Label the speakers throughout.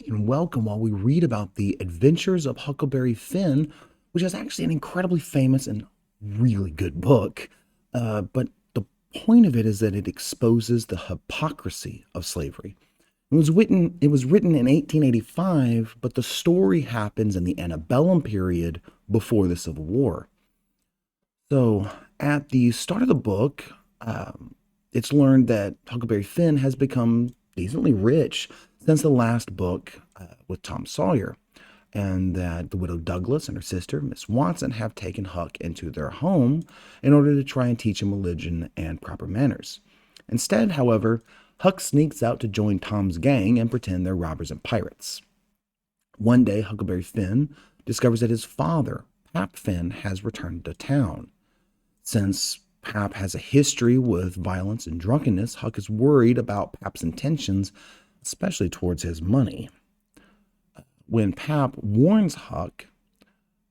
Speaker 1: and welcome while we read about the adventures of Huckleberry Finn, which is actually an incredibly famous and really good book. But the point of it is that it exposes the hypocrisy of slavery. It was written in 1885, but the story happens in the antebellum period before the Civil War. So at the start of the book, it's learned that Huckleberry Finn has become decently rich since the last book with Tom Sawyer, and that the widow Douglas and her sister, Miss Watson, have taken Huck into their home in order to try and teach him religion and proper manners. Instead, however, Huck sneaks out to join Tom's gang and pretend they're robbers and pirates. One day, Huckleberry Finn discovers that his father, Pap Finn, has returned to town. Since Pap has a history with violence and drunkenness, Huck is worried about Pap's intentions, especially towards his money. When Pap warns Huck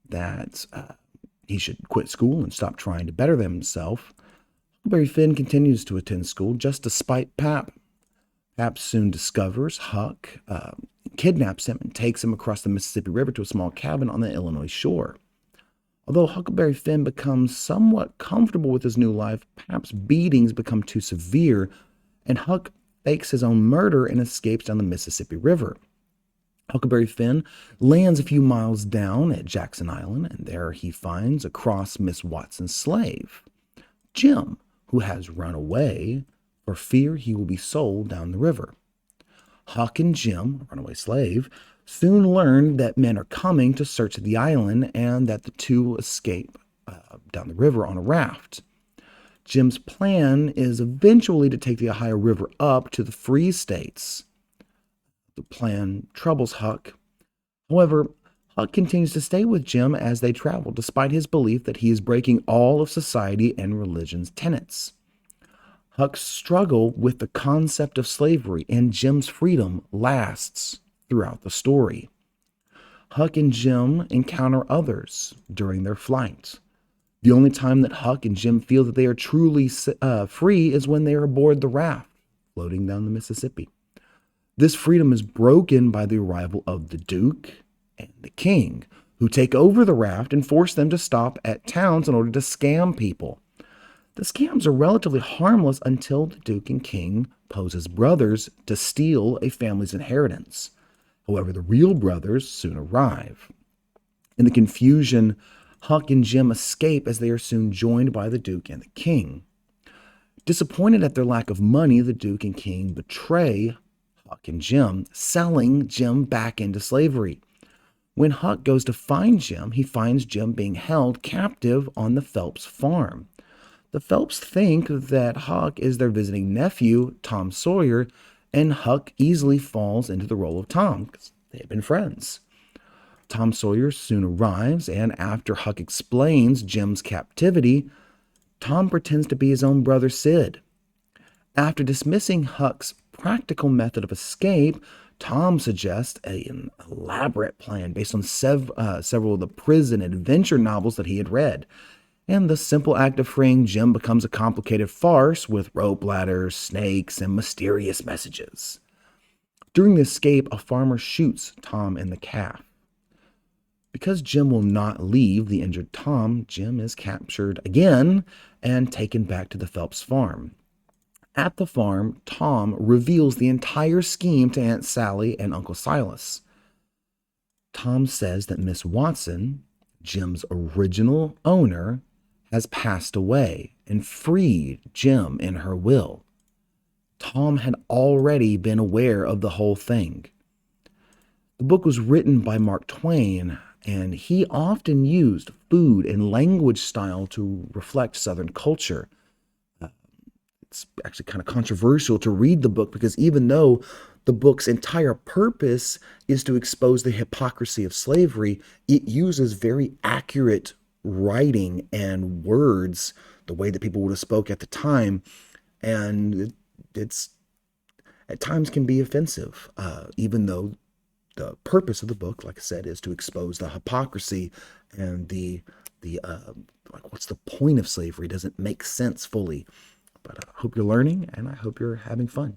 Speaker 1: that he should quit school and stop trying to better himself, Huckleberry Finn continues to attend school just despite Pap. Pap soon discovers Huck, kidnaps him, and takes him across the Mississippi River to a small cabin on the Illinois shore. Although Huckleberry Finn becomes somewhat comfortable with his new life, Pap's beatings become too severe, and Huck fakes his own murder and escapes down the Mississippi River. Huckleberry Finn lands a few miles down at Jackson Island, and there he finds across Miss Watson's slave, Jim, who has run away for fear he will be sold down the river. Huck and Jim, a runaway slave, soon learn that men are coming to search the island and that the two will escape down the river on a raft. Jim's plan is eventually to take the Ohio River up to the free states. The plan troubles Huck. However, Huck continues to stay with Jim as they travel, despite his belief that he is breaking all of society and religion's tenets. Huck's struggle with the concept of slavery and Jim's freedom lasts throughout the story. Huck and Jim encounter others during their flight. The only time that Huck and Jim feel that they are truly free is when they are aboard the raft floating down the Mississippi. This freedom is broken by the arrival of the Duke and the King, who take over the raft and force them to stop at towns in order to scam people. The scams are relatively harmless until the Duke and King pose as brothers to steal a family's inheritance. However, the real brothers soon arrive. In the confusion, Huck and Jim escape as they are soon joined by the Duke and the King. Disappointed at their lack of money, the Duke and King betray Huck and Jim, selling Jim back into slavery. When Huck goes to find Jim, he finds Jim being held captive on the Phelps farm. The Phelps think that Huck is their visiting nephew, Tom Sawyer, and Huck easily falls into the role of Tom because they had been friends. Tom Sawyer soon arrives, and after Huck explains Jim's captivity, Tom pretends to be his own brother Sid. After dismissing Huck's practical method of escape, Tom suggests an elaborate plan based on several of the prison adventure novels that he had read. And the simple act of freeing Jim becomes a complicated farce with rope ladders, snakes, and mysterious messages. During the escape, a farmer shoots Tom in the calf. Because Jim will not leave the injured Tom, Jim is captured again and taken back to the Phelps farm. At the farm, Tom reveals the entire scheme to Aunt Sally and Uncle Silas. Tom says that Miss Watson, Jim's original owner, has passed away and freed Jim in her will. Tom had already been aware of the whole thing. The book was written by Mark Twain, and he often used food and language style to reflect Southern culture. It's actually kind of controversial to read the book because even though the book's entire purpose is to expose the hypocrisy of slavery, it uses very accurate writing and words, the way that people would have spoke at the time, and it's at times can be offensive, even though the purpose of the book, like I said, is to expose the hypocrisy and the like what's the point of slavery doesn't make sense fully. But I hope you're learning, and I hope you're having fun.